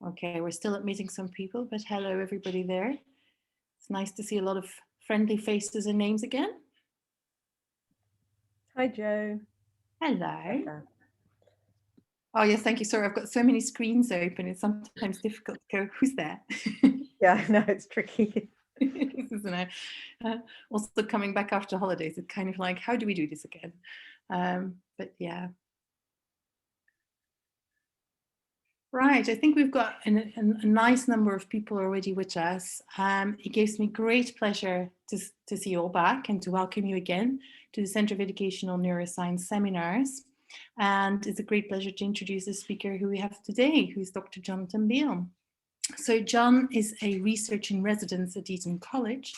Okay, we're still admitting some people, but hello everybody there. It's nice to see a lot of friendly faces and names again. Hi, Jo. Hello. Becca. Oh yes, thank you. Sorry, I've got so many screens open. It's sometimes difficult to go, who's there? Yeah, I know, it's tricky. Isn't it? Also coming back after holidays, it's kind of like, how do we do this again? But yeah. Right, I think we've got a nice number of people already with us. It gives me great pleasure to see you all back and to welcome you again to the Center of Educational Neuroscience seminars. And it's a great pleasure to introduce the speaker who we have today, who is Dr. Jonathon Beale. So John is a researcher in residence at Eton College,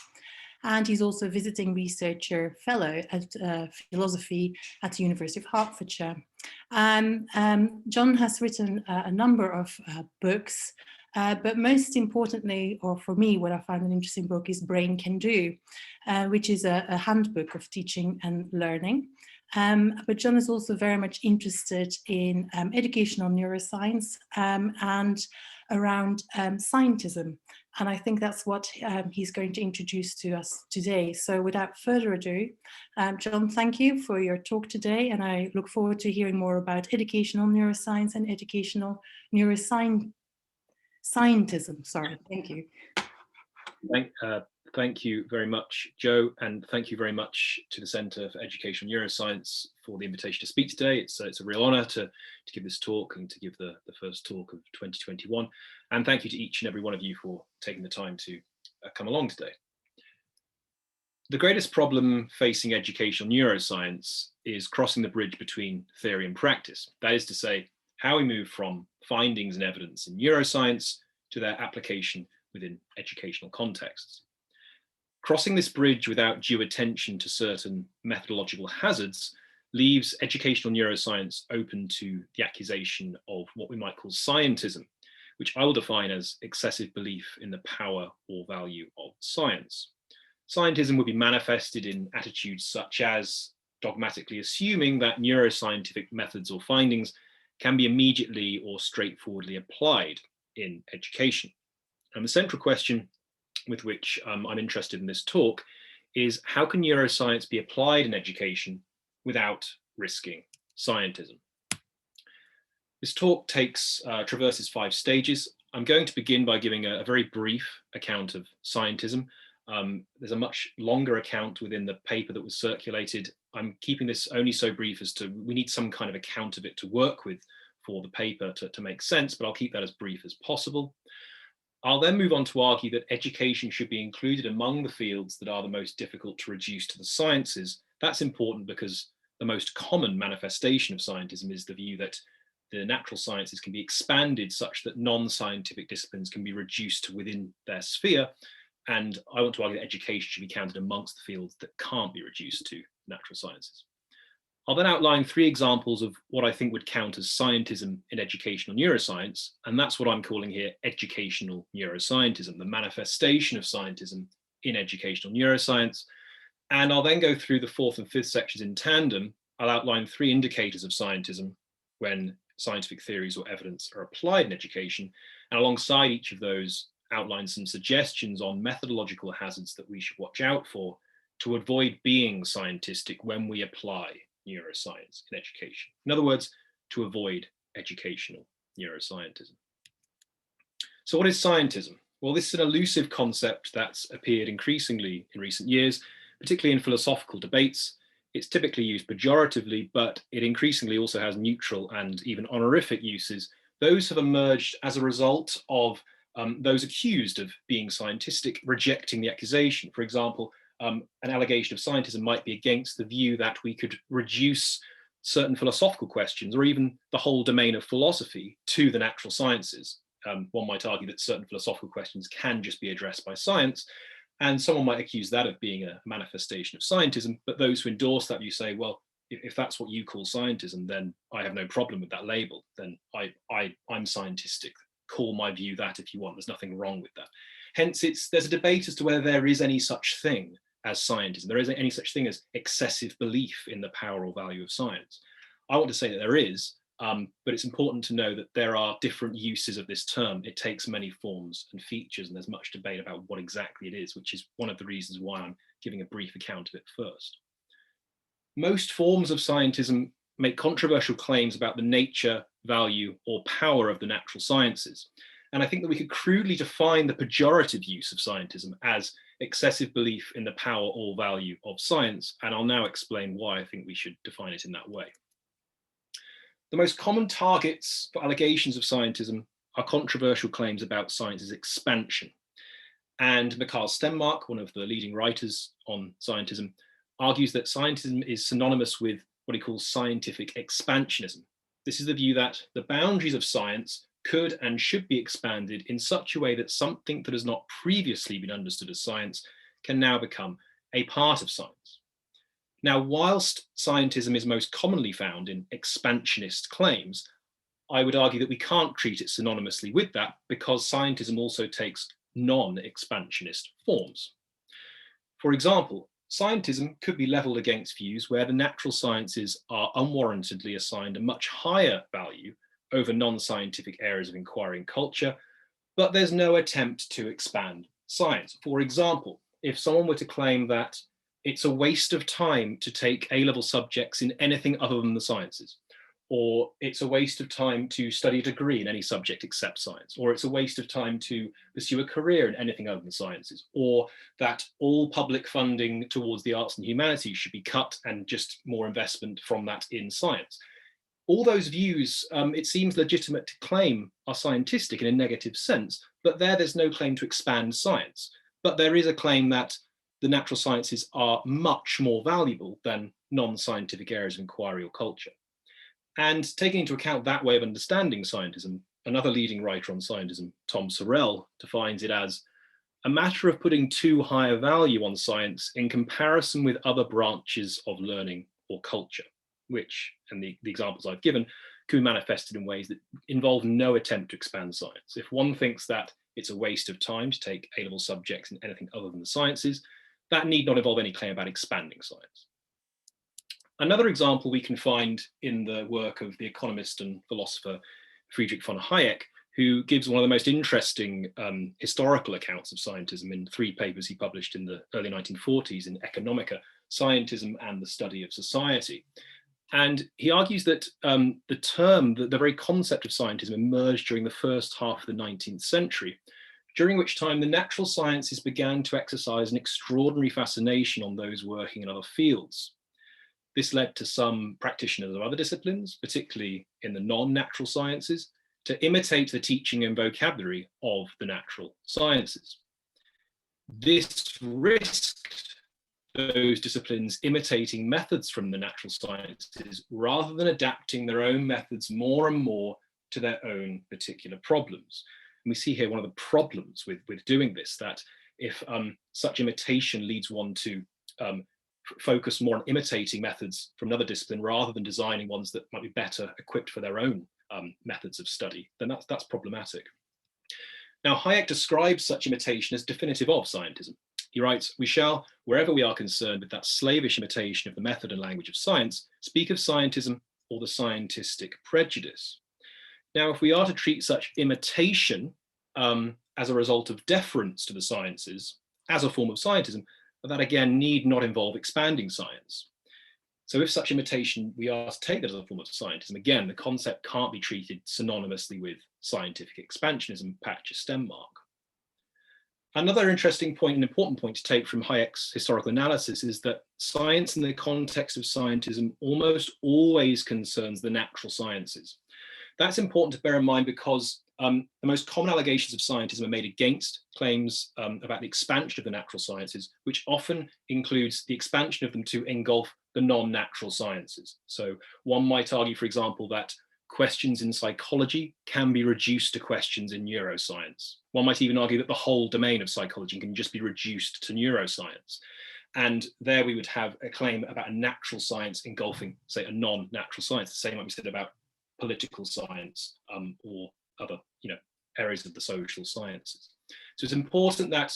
and he's also a visiting researcher fellow at philosophy at the University of Hertfordshire. John has written a number of books, but most importantly, or for me, what I find an interesting book is Brain Can Do, which is a handbook of teaching and learning. But John is also very much interested in educational neuroscience and around scientism. And I think that's what he's going to introduce to us today. So without further ado, John, thank you for your talk today. And I look forward to hearing more about educational neuroscience and educational neuroscientism. Sorry, thank you. Thank you very much, Jo, and thank you very much to the Centre for Educational Neuroscience for the invitation to speak today. It's a real honour to give this talk and to give the first talk of 2021. And thank you to each and every one of you for taking the time to come along today. The greatest problem facing educational neuroscience is crossing the bridge between theory and practice. That is to say, how we move from findings and evidence in neuroscience to their application within educational contexts. Crossing this bridge without due attention to certain methodological hazards leaves educational neuroscience open to the accusation of what we might call scientism, which I will define as excessive belief in the power or value of science. Scientism would be manifested in attitudes such as dogmatically assuming that neuroscientific methods or findings can be immediately or straightforwardly applied in education. And the central question with which I'm interested in this talk is, how can neuroscience be applied in education without risking scientism? This talk traverses 5 stages. I'm going to begin by giving a very brief account of scientism. There's a much longer account within the paper that was circulated. I'm keeping this only so brief as to, we need some kind of account of it to work with for the paper to make sense, but I'll keep that as brief as possible. I'll then move on to argue that education should be included among the fields that are the most difficult to reduce to the sciences. That's important because the most common manifestation of scientism is the view that the natural sciences can be expanded such that non-scientific disciplines can be reduced to within their sphere. And I want to argue that education should be counted amongst the fields that can't be reduced to natural sciences. I'll then outline 3 examples of what I think would count as scientism in educational neuroscience, and that's what I'm calling here educational neuroscientism, the manifestation of scientism in educational neuroscience. And I'll then go through the 4th and 5th sections in tandem. I'll outline 3 indicators of scientism when scientific theories or evidence are applied in education, and alongside each of those, outline some suggestions on methodological hazards that we should watch out for to avoid being scientistic when we apply neuroscience in education. In other words, to avoid educational neuroscientism. So what is scientism? Well, this is an elusive concept that's appeared increasingly in recent years, particularly in philosophical debates. It's typically used pejoratively, but it increasingly also has neutral and even honorific uses. Those have emerged as a result of those accused of being scientistic rejecting the accusation. For example, an allegation of scientism might be against the view that we could reduce certain philosophical questions or even the whole domain of philosophy to the natural sciences. One might argue that certain philosophical questions can just be addressed by science, and someone might accuse that of being a manifestation of scientism, but those who endorse that view say, well, if that's what you call scientism, then I have no problem with that label, then I'm scientistic. Call my view that if you want, there's nothing wrong with that. Hence, there's a debate as to whether there is any such thing as scientism. There isn't any such thing as excessive belief in the power or value of science. I want to say that there is, but it's important to know that there are different uses of this term. It takes many forms and features, and there's much debate about what exactly it is, which is one of the reasons why I'm giving a brief account of it first. Most forms of scientism make controversial claims about the nature, value, or power of the natural sciences. And I think that we could crudely define the pejorative use of scientism as excessive belief in the power or value of science. And I'll now explain why I think we should define it in that way. The most common targets for allegations of scientism are controversial claims about science's expansion. And Michael Stenmark, one of the leading writers on scientism, argues that scientism is synonymous with what he calls scientific expansionism. This is the view that the boundaries of science could and should be expanded in such a way that something that has not previously been understood as science can now become a part of science. Now, whilst scientism is most commonly found in expansionist claims, I would argue that we can't treat it synonymously with that because scientism also takes non-expansionist forms. For example, scientism could be levelled against views where the natural sciences are unwarrantedly assigned a much higher value over non-scientific areas of inquiry and culture, but there's no attempt to expand science. For example, if someone were to claim that it's a waste of time to take A-level subjects in anything other than the sciences, or it's a waste of time to study a degree in any subject except science, or it's a waste of time to pursue a career in anything other than sciences, or that all public funding towards the arts and humanities should be cut and just more investment from that in science. All those views, it seems legitimate to claim, are scientistic in a negative sense, but there's no claim to expand science. But there is a claim that the natural sciences are much more valuable than non-scientific areas of inquiry or culture. And taking into account that way of understanding scientism, another leading writer on scientism, Tom Sorrell, defines it as a matter of putting too high a value on science in comparison with other branches of learning or culture, which, and the examples I've given, can be manifested in ways that involve no attempt to expand science. If one thinks that it's a waste of time to take A-level subjects in anything other than the sciences, that need not involve any claim about expanding science. Another example we can find in the work of the economist and philosopher Friedrich von Hayek, who gives one of the most interesting historical accounts of scientism in 3 papers he published in the early 1940s in Economica, Scientism and the Study of Society. And he argues that the very concept of scientism emerged during the first half of the 19th century, during which time the natural sciences began to exercise an extraordinary fascination on those working in other fields. This led to some practitioners of other disciplines, particularly in the non-natural sciences, to imitate the teaching and vocabulary of the natural sciences. This risked those disciplines imitating methods from the natural sciences rather than adapting their own methods more and more to their own particular problems. And we see here one of the problems with doing this, that if such imitation leads one to focus more on imitating methods from another discipline rather than designing ones that might be better equipped for their own methods of study, then that's problematic. Now, Hayek describes such imitation as definitive of scientism. He writes, "We shall, wherever we are concerned with that slavish imitation of the method and language of science, speak of scientism or the scientistic prejudice." Now, if we are to treat such imitation as a result of deference to the sciences as a form of scientism, that again need not involve expanding science. So if such imitation, we are to take that as a form of scientism, again, the concept can't be treated synonymously with scientific expansionism, Patcher Stenmark. Another interesting point, an important point to take from Hayek's historical analysis, is that science in the context of scientism almost always concerns the natural sciences. That's important to bear in mind because the most common allegations of scientism are made against claims about the expansion of the natural sciences, which often includes the expansion of them to engulf the non-natural sciences. So one might argue, for example, that questions in psychology can be reduced to questions in neuroscience. One might even argue that the whole domain of psychology can just be reduced to neuroscience. And there we would have a claim about a natural science engulfing, say, a non-natural science. The same might be said about political science or other areas of the social sciences. So it's important that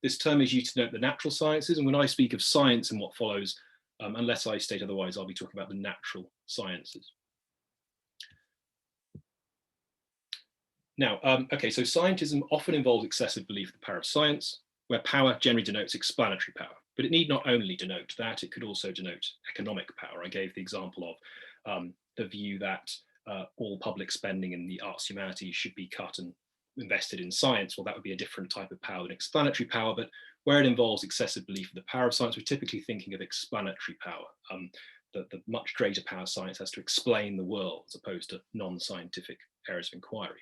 this term is used to denote the natural sciences. And when I speak of science and what follows, unless I state otherwise, I'll be talking about the natural sciences. Now, okay, so scientism often involves excessive belief in the power of science, where power generally denotes explanatory power. But it need not only denote that, it could also denote economic power. I gave the example of the view that all public spending in the arts humanities should be cut and invested in science. Well, that would be a different type of power than explanatory power, but where it involves excessive belief in the power of science, we're typically thinking of explanatory power, the much greater power science has to explain the world as opposed to non-scientific areas of inquiry.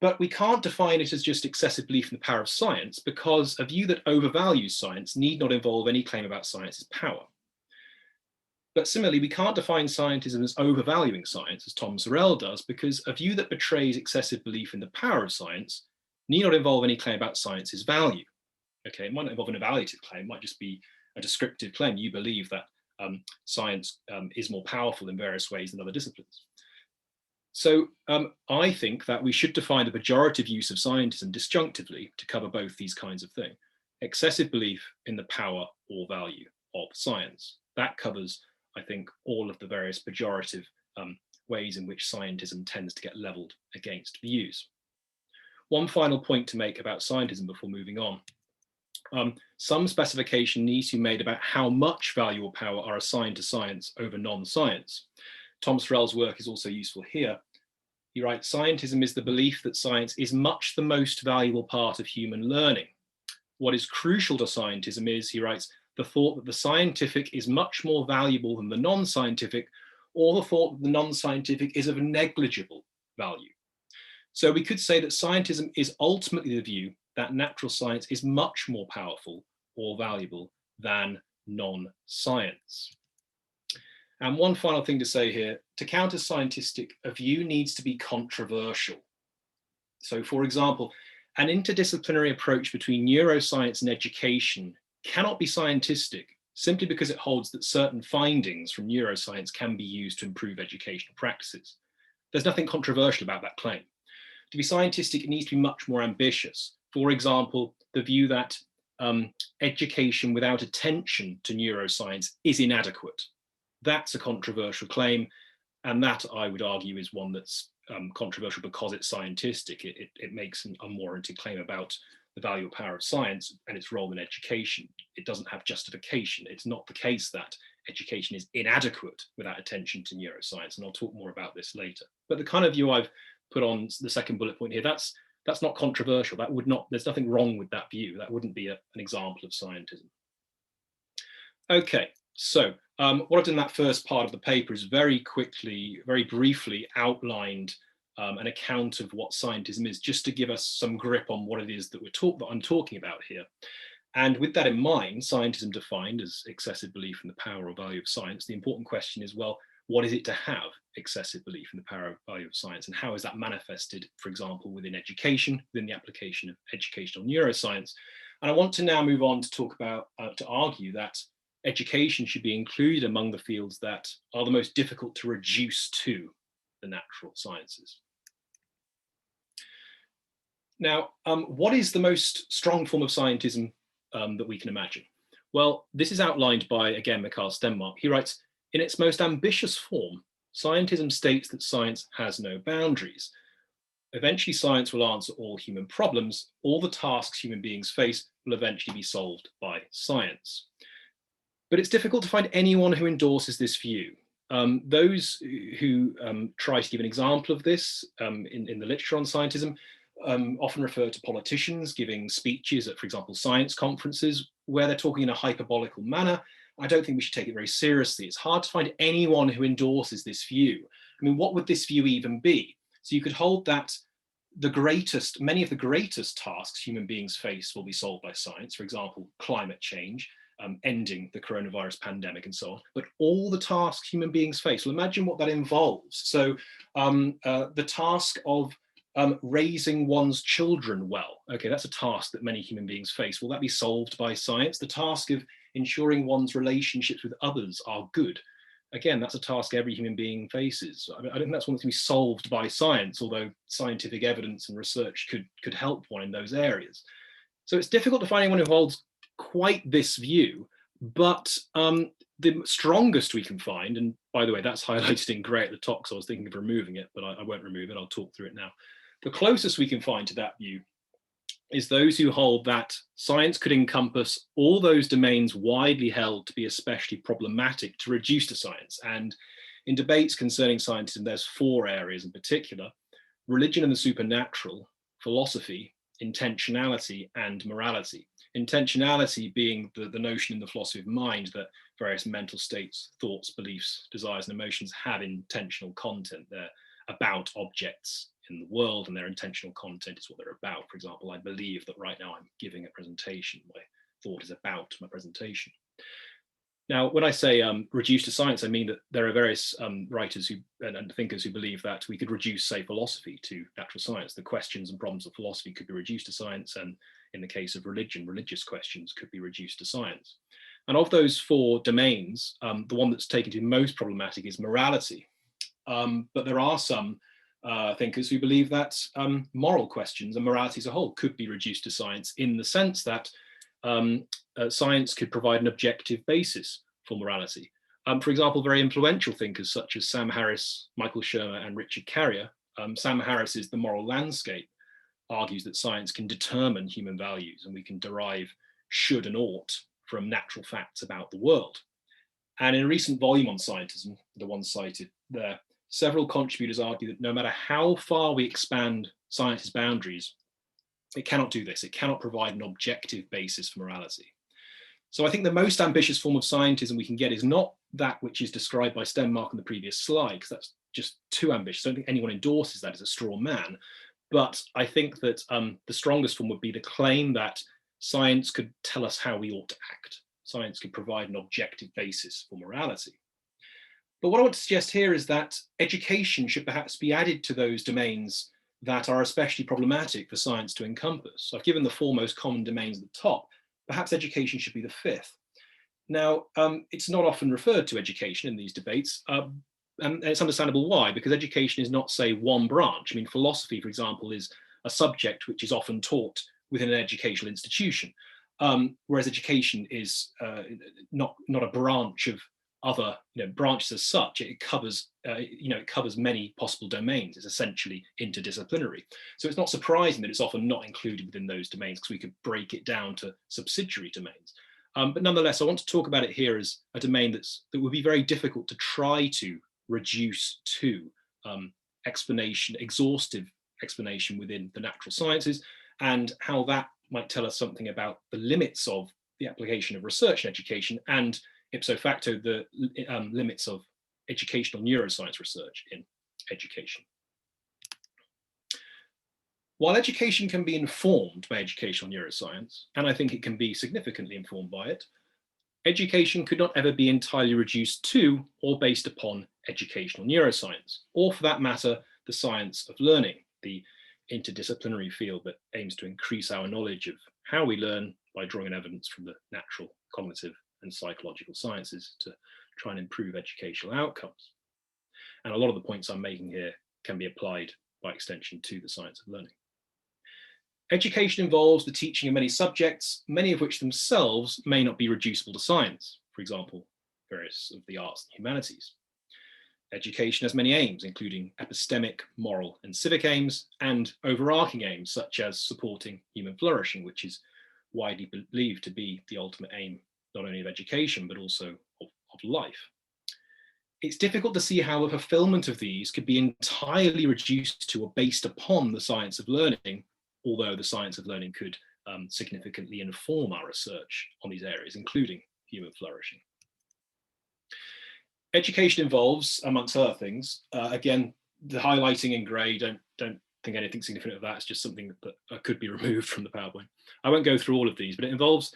But we can't define it as just excessive belief in the power of science, because a view that overvalues science need not involve any claim about science's power. But similarly, we can't define scientism as overvaluing science, as Tom Sorel does, because a view that betrays excessive belief in the power of science need not involve any claim about science's value. Okay, it might not involve an evaluative claim, it might just be a descriptive claim. You believe that science is more powerful in various ways than other disciplines. So I think that we should define the pejorative use of scientism disjunctively to cover both these kinds of things. Excessive belief in the power or value of science. That covers, I think, all of the various pejorative ways in which scientism tends to get leveled against views. One final point to make about scientism before moving on. Some specification needs to be made about how much value or power are assigned to science over non-science. Tom Sorel's work is also useful here. He writes, scientism is the belief that science is much the most valuable part of human learning. What is crucial to scientism is, he writes, the thought that the scientific is much more valuable than the non-scientific, or the thought that the non-scientific is of negligible value. So we could say that scientism is ultimately the view that natural science is much more powerful or valuable than non-science. And one final thing to say here, to counter scientistic, a view needs to be controversial. So for example, an interdisciplinary approach between neuroscience and education cannot be scientistic simply because it holds that certain findings from neuroscience can be used to improve educational practices. There's nothing controversial about that claim. To be scientistic, it needs to be much more ambitious. For example, the view that education without attention to neuroscience is inadequate. That's a controversial claim, and that, I would argue, is one that's controversial because it's scientistic. It makes an unwarranted claim about the value or power of science and its role in education. It doesn't have justification. It's not the case that education is inadequate without attention to neuroscience, and I'll talk more about this later. But the kind of view I've put on the second bullet point here, that's not controversial. That would not, there's nothing wrong with that view. That wouldn't be an example of scientism. Okay, so what I've done in that first part of the paper is very briefly outlined an account of what scientism is, just to give us some grip on what it is that I'm talking about here. And with that in mind, scientism defined as excessive belief in the power or value of science, the important question is, well, what is it to have excessive belief in the power or value of science, and how is that manifested, for example, within education, within the application of educational neuroscience? And I want to now move on to talk about, to argue that education should be included among the fields that are the most difficult to reduce to the natural sciences. Now, what is the most strong form of scientism that we can imagine? Well, this is outlined by, again, Mikhail Stenmark. He writes, in its most ambitious form, scientism states that science has no boundaries. Eventually, science will answer all human problems. All the tasks human beings face will eventually be solved by science. But it's difficult to find anyone who endorses this view. Those who try to give an example of this in the literature on scientism often refer to politicians giving speeches at, for example, science conferences, where they're talking in a hyperbolical manner. I don't think we should take it very seriously. It's hard to find anyone who endorses this view. I mean, what would this view even be? So you could hold that many of the greatest tasks human beings face will be solved by science, for example, climate change, ending the coronavirus pandemic and so on, but all the tasks human beings face, well, imagine what that involves. So the task of raising one's children well, okay, that's a task that many human beings face. Will that be solved by science? The task of ensuring one's relationships with others are good, again, that's a task every human being faces. I don't think that's one that's going to be solved by science, although scientific evidence and research could help one in those areas. So it's difficult to find anyone who holds quite this view, but the strongest we can find, and by the way, that's highlighted in grey at the top, so I was thinking of removing it, but I won't remove it, I'll talk through it now. The closest we can find to that view is those who hold that science could encompass all those domains widely held to be especially problematic to reduce to science. And in debates concerning scientism, there's 4 areas in particular: religion and the supernatural, philosophy, intentionality, and morality. Intentionality being the notion in the philosophy of mind that various mental states, thoughts, beliefs, desires, and emotions have intentional content. They're about objects in the world, and their intentional content is what they're about. For example, I believe that right now I'm giving a presentation. My thought is about my presentation. Now, when I say reduce to science, I mean that there are various writers who and thinkers who believe that we could reduce, say, philosophy to natural science. The questions and problems of philosophy could be reduced to science, and in the case of religion, religious questions could be reduced to science. And of those 4 domains, the one that's taken to be most problematic is morality. But there are some thinkers who believe that moral questions and morality as a whole could be reduced to science, in the sense that science could provide an objective basis for morality. For example, very influential thinkers such as Sam Harris, Michael Shermer, and Richard Carrier. Sam Harris's The Moral Landscape argues that science can determine human values, and we can derive should and ought from natural facts about the world. And in a recent volume on scientism, the one cited there, several contributors argue that no matter how far we expand science's boundaries, it cannot do this. It cannot provide an objective basis for morality. So I think the most ambitious form of scientism we can get is not that which is described by Stenmark on the previous slide, because that's just too ambitious. I don't think anyone endorses that as a straw man. But I think that the strongest form would be the claim that science could tell us how we ought to act. Science could provide an objective basis for morality. But what I want to suggest here is that education should perhaps be added to those domains that are especially problematic for science to encompass. So I've given the 4 most common domains at the top. Perhaps education should be the 5th. Now, it's not often referred to education in these debates, and it's understandable why, because education is not, say, one branch. I mean, philosophy, for example, is a subject which is often taught within an educational institution, whereas education is not a branch of other branches as such. It covers it covers many possible domains. It's essentially interdisciplinary. So it's not surprising that it's often not included within those domains, because we could break it down to subsidiary domains. But nonetheless, I want to talk about it here as a domain that would be very difficult to try to reduce to exhaustive explanation within the natural sciences, and how that might tell us something about the limits of the application of research in education, and ipso facto the limits of educational neuroscience research in education. While education can be informed by educational neuroscience, and I think it can be significantly informed by it, education could not ever be entirely reduced to or based upon educational neuroscience, or for that matter, the science of learning, the interdisciplinary field that aims to increase our knowledge of how we learn by drawing on evidence from the natural, cognitive, and psychological sciences to try and improve educational outcomes. And a lot of the points I'm making here can be applied by extension to the science of learning. Education involves the teaching of many subjects, many of which themselves may not be reducible to science, for example, various of the arts and humanities. Education has many aims, including epistemic, moral, and civic aims, and overarching aims, such as supporting human flourishing, which is widely believed to be the ultimate aim, not only of education, but also of life. It's difficult to see how the fulfillment of these could be entirely reduced to or based upon the science of learning, although the science of learning could significantly inform our research on these areas, including human flourishing. Education involves, amongst other things, again, the highlighting in grey, don't think anything significant of that. It's just something that could be removed from the PowerPoint. I won't go through all of these, but it involves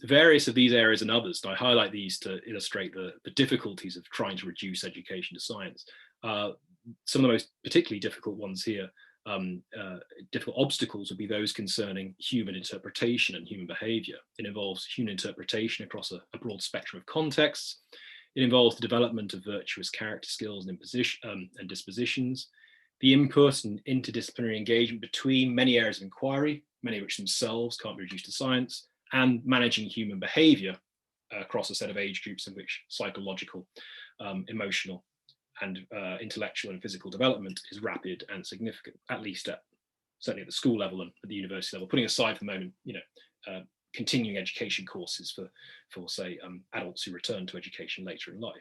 various of these areas and others. And I highlight these to illustrate the difficulties of trying to reduce education to science. Some of the most particularly difficult ones here, difficult obstacles would be those concerning human interpretation and human behavior. It involves human interpretation across a broad spectrum of contexts. It involves the development of virtuous character skills and dispositions, the input and interdisciplinary engagement between many areas of inquiry, many of which themselves can't be reduced to science, and managing human behavior across a set of age groups in which psychological, emotional, and intellectual and physical development is rapid and significant, at least certainly at the school level and at the university level, putting aside for the moment, continuing education courses for say, adults who return to education later in life.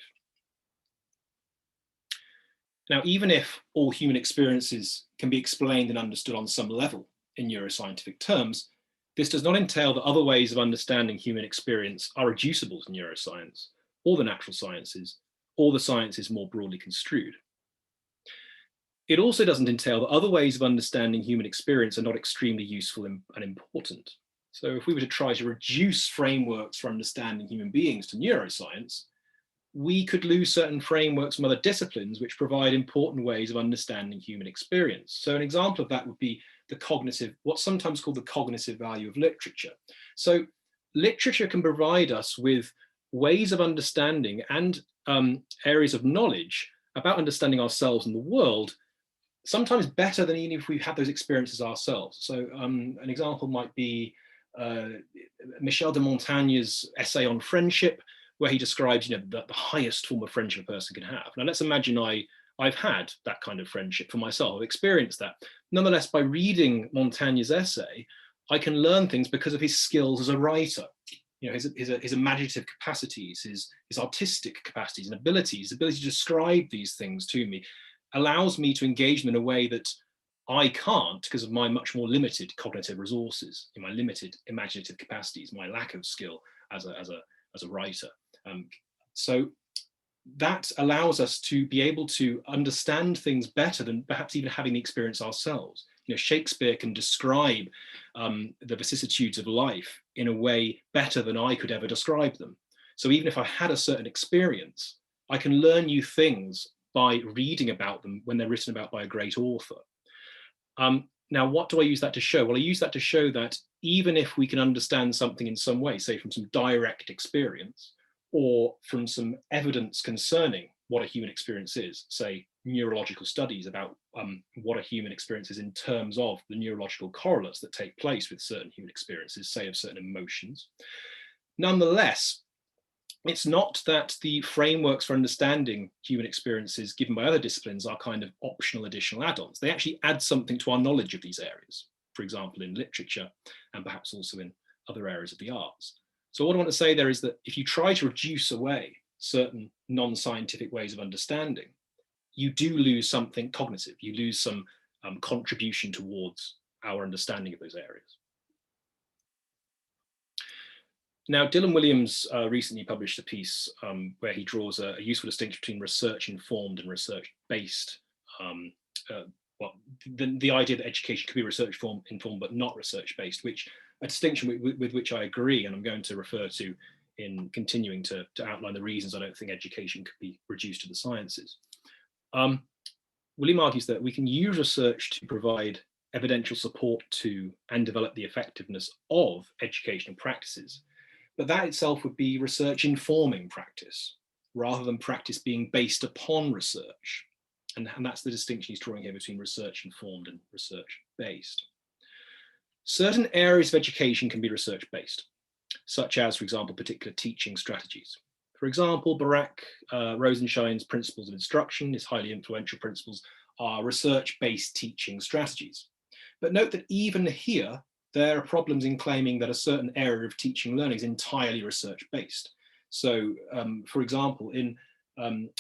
Now, even if all human experiences can be explained and understood on some level in neuroscientific terms, this does not entail that other ways of understanding human experience are reducible to neuroscience, or the natural sciences, or the sciences more broadly construed. It also doesn't entail that other ways of understanding human experience are not extremely useful and important. So if we were to try to reduce frameworks for understanding human beings to neuroscience, we could lose certain frameworks from other disciplines which provide important ways of understanding human experience. So an example of that would be the cognitive, what's sometimes called the cognitive value of literature. So literature can provide us with ways of understanding and areas of knowledge about understanding ourselves and the world, sometimes better than even if we've had those experiences ourselves. So an example might be Michel de Montaigne's essay on friendship, where he describes, the highest form of friendship a person can have. Now let's imagine I've had that kind of friendship for myself, I've experienced that. Nonetheless, by reading Montaigne's essay, I can learn things because of his skills as a writer. His imaginative capacities, his artistic capacities and abilities, his ability to describe these things to me allows me to engage them in a way that I can't because of my much more limited cognitive resources, in my limited imaginative capacities, my lack of skill as a writer. So that allows us to be able to understand things better than perhaps even having the experience ourselves. Shakespeare can describe the vicissitudes of life in a way better than I could ever describe them. So even if I had a certain experience, I can learn new things by reading about them when they're written about by a great author. Now, what do I use that to show? Well, I use that to show that even if we can understand something in some way, say from some direct experience, or from some evidence concerning what a human experience is, say neurological studies about what a human experience is in terms of the neurological correlates that take place with certain human experiences, say of certain emotions. Nonetheless, it's not that the frameworks for understanding human experiences given by other disciplines are kind of optional additional add-ons. They actually add something to our knowledge of these areas, for example, in literature and perhaps also in other areas of the arts. So what I want to say there is that if you try to reduce away certain non-scientific ways of understanding, you do lose something cognitive, you lose some contribution towards our understanding of those areas. Now, Dylan Williams recently published a piece where he draws a useful distinction between research-informed and research-based. The idea that education could be research-informed but not research-based, which a distinction with which I agree, and I'm going to refer to in continuing to outline the reasons I don't think education could be reduced to the sciences. William argues that we can use research to provide evidential support to and develop the effectiveness of educational practices. But that itself would be research informing practice, rather than practice being based upon research. And that's the distinction he's drawing here between research informed and research based. Certain areas of education can be research based, such as, for example, particular teaching strategies. For example, Barak Rosenshine's principles of instruction, his highly influential principles, are research-based teaching strategies. But note that even here, there are problems in claiming that a certain area of teaching learning is entirely research-based. So, for example, in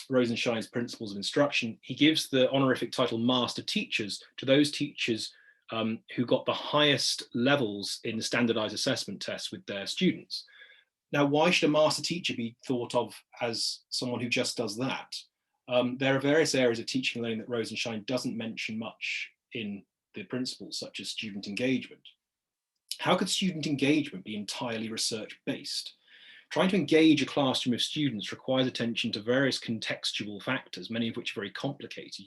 Rosenshine's principles of instruction, he gives the honorific title master teachers to those teachers who got the highest levels in standardized assessment tests with their students. Now, why should a master teacher be thought of as someone who just does that? There are various areas of teaching and learning that Rosenshine doesn't mention much in the principles, such as student engagement. How could student engagement be entirely research-based? Trying to engage a classroom of students requires attention to various contextual factors, many of which are very complicated.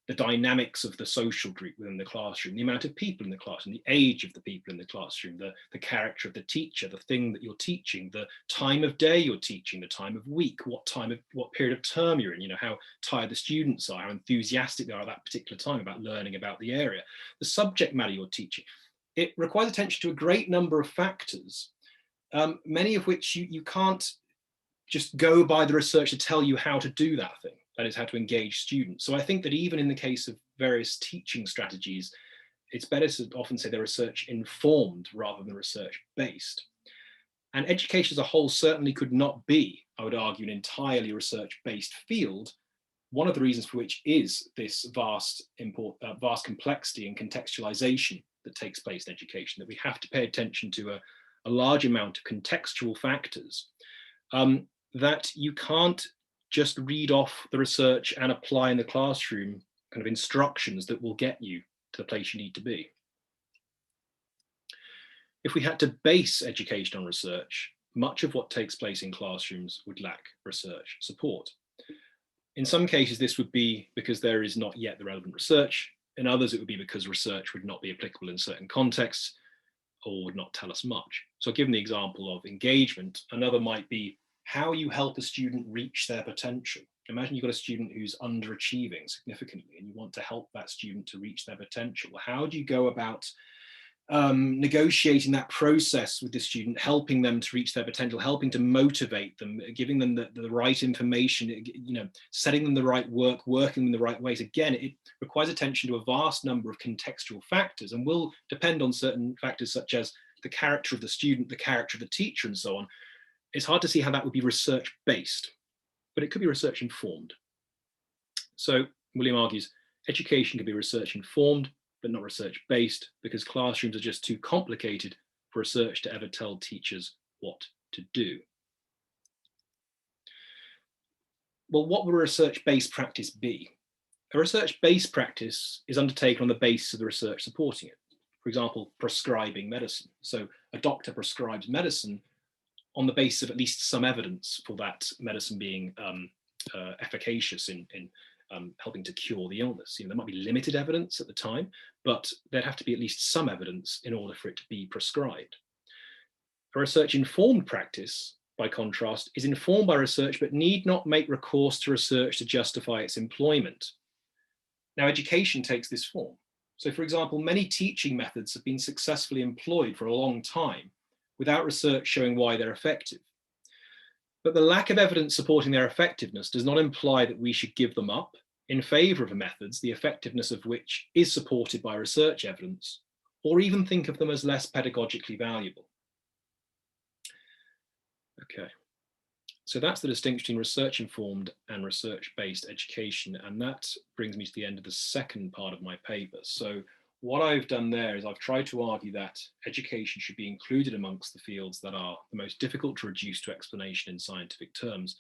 The dynamics of the social group within the classroom, the amount of people in the classroom, the age of the people in the classroom, the character of the teacher, the thing that you're teaching, the time of day you're teaching, the time of week, what period of term you're in, how tired the students are, how enthusiastic they are at that particular time about learning about the area, the subject matter you're teaching. It requires attention to a great number of factors many of which you can't just go by the research to tell you how to do that thing, that is how to engage students. So I think that even in the case of various teaching strategies, it's better to often say they're research informed rather than research based. And education as a whole certainly could not be, I would argue, an entirely research based field. One of the reasons for which is this vast complexity and contextualization that takes place in education, that we have to pay attention to a large amount of contextual factors, that you can't just read off the research and apply in the classroom kind of instructions that will get you to the place you need to be. If we had to base education on research, much of what takes place in classrooms would lack research support. In some cases, this would be because there is not yet the relevant research. In others, it would be because research would not be applicable in certain contexts or would not tell us much. So given the example of engagement, another might be how you help a student reach their potential. Imagine you've got a student who's underachieving significantly and you want to help that student to reach their potential. How do you go about negotiating that process with the student, helping them to reach their potential, helping to motivate them, giving them the right information, setting them the right work, working in the right ways? Again, it requires attention to a vast number of contextual factors and will depend on certain factors such as the character of the student, the character of the teacher, and so on. It's hard to see how that would be research based, but it could be research informed. So William argues education can be research informed, but not research based, because classrooms are just too complicated for research to ever tell teachers what to do. Well, what would a research-based practice be? A research-based practice is undertaken on the basis of the research supporting it. For example, prescribing medicine. So a doctor prescribes medicine on the basis of at least some evidence for that medicine being efficacious in helping to cure the illness. There might be limited evidence at the time, but there'd have to be at least some evidence in order for it to be prescribed. A research-informed practice, by contrast, is informed by research but need not make recourse to research to justify its employment. Now, education takes this form. So, for example, many teaching methods have been successfully employed for a long time without research showing why they're effective. But the lack of evidence supporting their effectiveness does not imply that we should give them up in favor of methods, the effectiveness of which is supported by research evidence, or even think of them as less pedagogically valuable. Okay, so that's the distinction between research-informed and research-based education, and that brings me to the end of the second part of my paper. So what I've done there is I've tried to argue that education should be included amongst the fields that are the most difficult to reduce to explanation in scientific terms.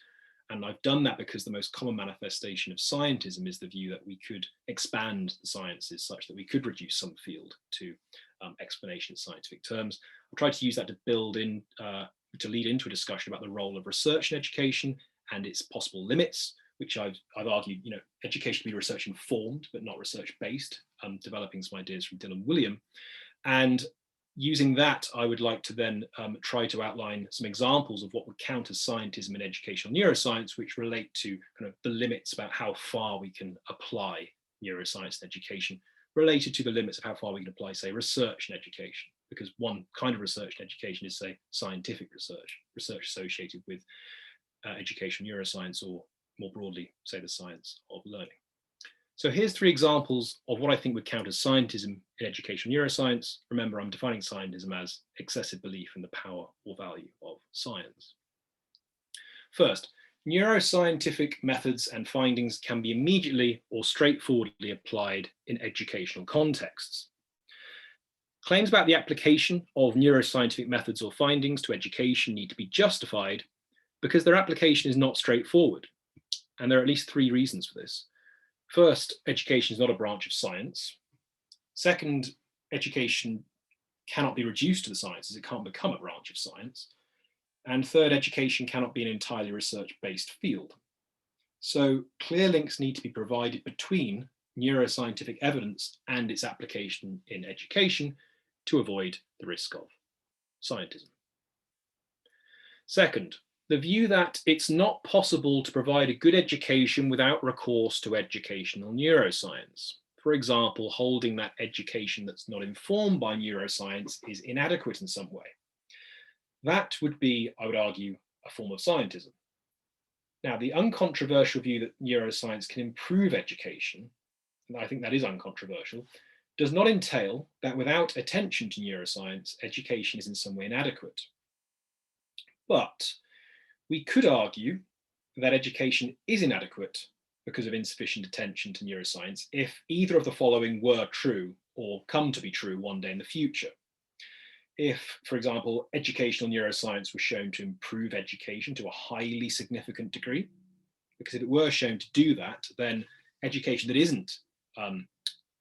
And I've done that because the most common manifestation of scientism is the view that we could expand the sciences such that we could reduce some field to explanation in scientific terms. I've tried to use that to build in, to lead into a discussion about the role of research in education and its possible limits, which I've argued, education should be research informed, but not research based, developing some ideas from Dylan William. And using that, I would like to then try to outline some examples of what would count as scientism in educational neuroscience, which relate to kind of the limits about how far we can apply neuroscience in education, related to the limits of how far we can apply, say, research in education. Because one kind of research in education is, say, scientific research, research associated with educational neuroscience, or more broadly, say, the science of learning. So here's 3 examples of what I think would count as scientism in educational neuroscience. Remember, I'm defining scientism as excessive belief in the power or value of science. First, neuroscientific methods and findings can be immediately or straightforwardly applied in educational contexts. Claims about the application of neuroscientific methods or findings to education need to be justified because their application is not straightforward. And there are at least 3 reasons for this. First, education is not a branch of science. Second, education cannot be reduced to the sciences. It can't become a branch of science. And third, education cannot be an entirely research-based field. So clear links need to be provided between neuroscientific evidence and its application in education to avoid the risk of scientism. Second, the view that it's not possible to provide a good education without recourse to educational neuroscience. For example, holding that education that's not informed by neuroscience is inadequate in some way. that would be, I would argue, a form of scientism. Now, the uncontroversial view that neuroscience can improve education, and I think that is uncontroversial, does not entail that without attention to neuroscience, education is in some way inadequate. But we could argue that education is inadequate because of insufficient attention to neuroscience if either of the following were true or come to be true one day in the future. If, for example, educational neuroscience was shown to improve education to a highly significant degree, because if it were shown to do that, then education that isn't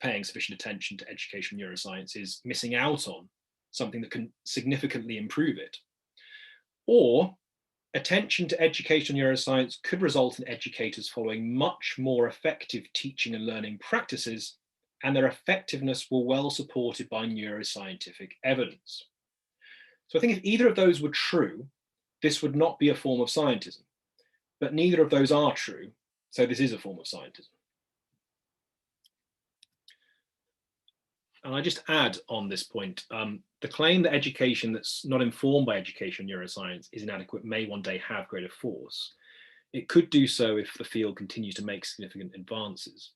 paying sufficient attention to educational neuroscience is missing out on something that can significantly improve it. Or attention to educational neuroscience could result in educators following much more effective teaching and learning practices, and their effectiveness were well supported by neuroscientific evidence. So I think if either of those were true, this would not be a form of scientism, but neither of those are true, so this is a form of scientism. And I just add on this point, the claim that education that's not informed by education neuroscience is inadequate may one day have greater force. It could do so if the field continues to make significant advances.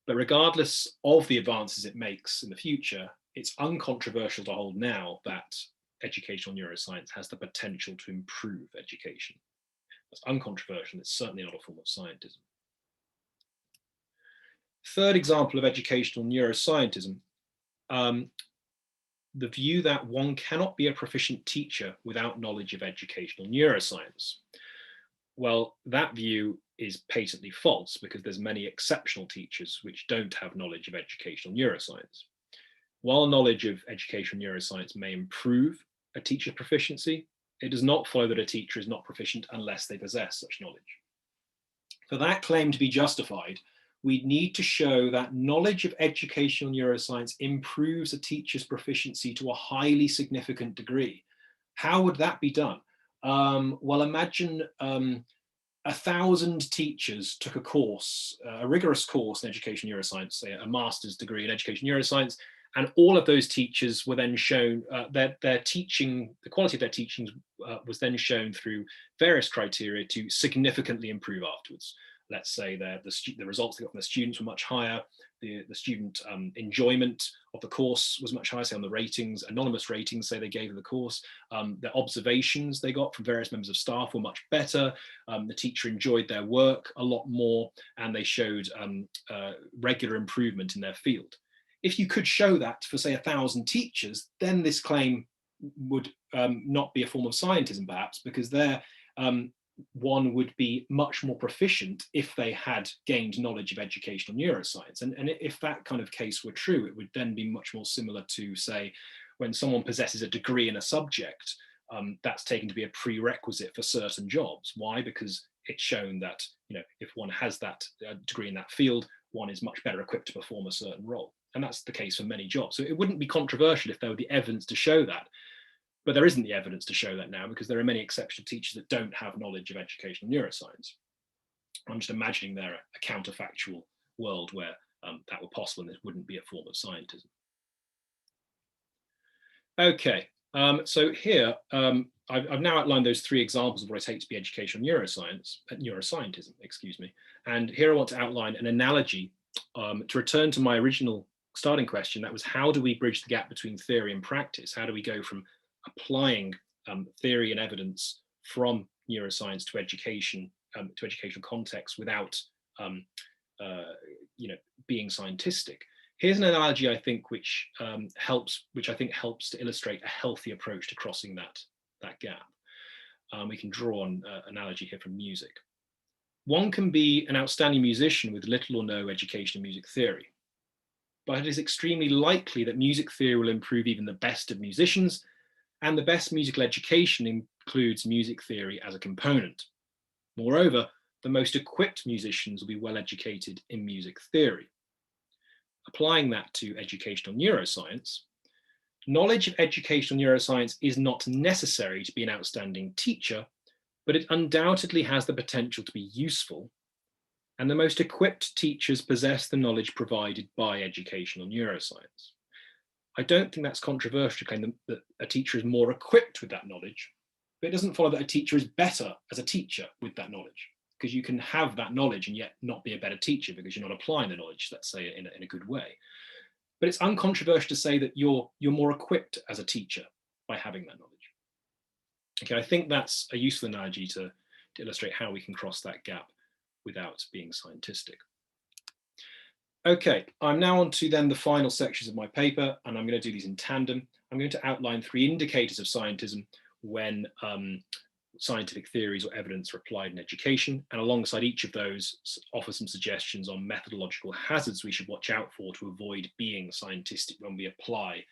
But regardless of the advances it makes in the future, it's uncontroversial to hold now that educational neuroscience has the potential to improve education. That's uncontroversial, it's certainly not a form of scientism. Third example of educational neuroscientism, the view that one cannot be a proficient teacher without knowledge of educational neuroscience. Well, that view is patently false because there's many exceptional teachers which don't have knowledge of educational neuroscience. While knowledge of educational neuroscience may improve a teacher's proficiency, it does not follow that a teacher is not proficient unless they possess such knowledge. For that claim to be justified, we need to show that knowledge of educational neuroscience improves a teacher's proficiency to a highly significant degree. How would that be done? Well, imagine 1,000 teachers took a course, a rigorous course in education neuroscience, say a master's degree in education neuroscience, and all of those teachers were then shown, their teaching, the quality of their teachings was then shown through various criteria to significantly improve afterwards. Let's say the results they got from the students were much higher, the student enjoyment of the course was much higher, say on the ratings, anonymous ratings, say they gave of the course, the observations they got from various members of staff were much better, the teacher enjoyed their work a lot more, and they showed regular improvement in their field. If you could show that for, say, 1,000 teachers, then this claim would not be a form of scientism, perhaps, because one would be much more proficient if they had gained knowledge of educational neuroscience. And if that kind of case were true, it would then be much more similar to, say, when someone possesses a degree in a subject, that's taken to be a prerequisite for certain jobs. Why? Because it's shown that, you know, if one has that degree in that field, one is much better equipped to perform a certain role. And that's the case for many jobs. So it wouldn't be controversial if there were the evidence to show that. But there isn't the evidence to show that now because there are many exceptional teachers that don't have knowledge of educational neuroscience. I'm just imagining there a counterfactual world where that were possible and this wouldn't be a form of scientism. Okay, so here I've now outlined those three examples of what I take to be educational neuroscientism, excuse me. And here I want to outline an analogy to return to my original starting question. That was, how do we bridge the gap between theory and practice? How do we go from applying theory and evidence from neuroscience to education, to educational context without being scientistic? Here's an analogy I think which helps to illustrate a healthy approach to crossing that gap. We can draw on an analogy here from music. One can be an outstanding musician with little or no education in music theory, but it is extremely likely that music theory will improve even the best of musicians, and the best musical education includes music theory as a component. Moreover, the most equipped musicians will be well educated in music theory. Applying that to educational neuroscience, knowledge of educational neuroscience is not necessary to be an outstanding teacher, but it undoubtedly has the potential to be useful, and the most equipped teachers possess the knowledge provided by educational neuroscience. I don't think that's controversial to claim that a teacher is more equipped with that knowledge, but it doesn't follow that a teacher is better as a teacher with that knowledge, because you can have that knowledge and yet not be a better teacher because you're not applying the knowledge, let's say, in a good way. But it's uncontroversial to say that you're more equipped as a teacher by having that knowledge. Okay, I think that's a useful analogy to illustrate how we can cross that gap without being scientistic. Okay, I'm now on to then the final sections of my paper, and I'm going to do these in tandem. I'm going to outline 3 indicators of scientism when scientific theories or evidence are applied in education, and alongside each of those offer some suggestions on methodological hazards we should watch out for to avoid being scientistic when we apply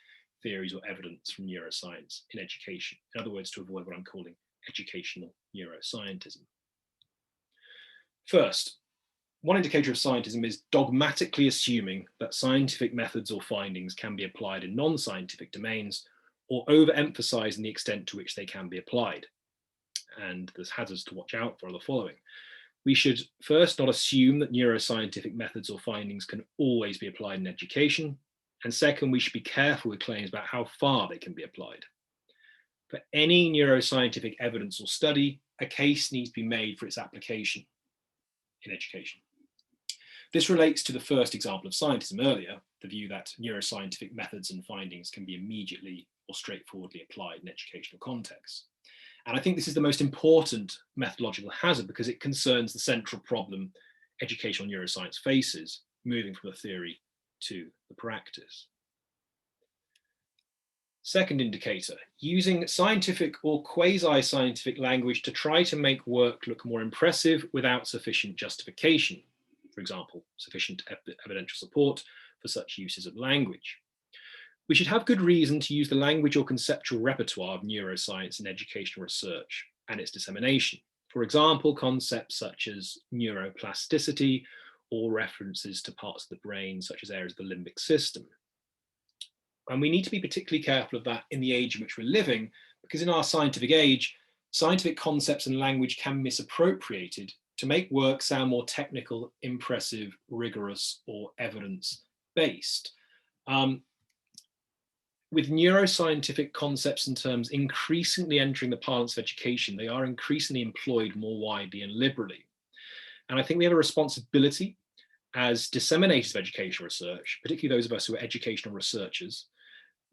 theories or evidence from neuroscience in education. In other words, to avoid what I'm calling educational neuroscientism. First, one indicator of scientism is dogmatically assuming that scientific methods or findings can be applied in non-scientific domains, or overemphasizing the extent to which they can be applied. And there's hazards to watch out for are the following. We should first not assume that neuroscientific methods or findings can always be applied in education. And second, we should be careful with claims about how far they can be applied. For any neuroscientific evidence or study, a case needs to be made for its application in education. This relates to the first example of scientism earlier, the view that neuroscientific methods and findings can be immediately or straightforwardly applied in educational contexts. And I think this is the most important methodological hazard because it concerns the central problem educational neuroscience faces, moving from the theory to the practice. Second indicator, using scientific or quasi-scientific language to try to make work look more impressive without sufficient justification. For example, sufficient evidential support for such uses of language. We should have good reason to use the language or conceptual repertoire of neuroscience in educational research and its dissemination. For example, concepts such as neuroplasticity or references to parts of the brain, such as areas of the limbic system. And we need to be particularly careful of that in the age in which we're living, because in our scientific age, scientific concepts and language can be misappropriated to make work sound more technical, impressive, rigorous, or evidence-based. With neuroscientific concepts and terms increasingly entering the parlance of education, they are increasingly employed more widely and liberally. And I think we have a responsibility as disseminators of educational research, particularly those of us who are educational researchers,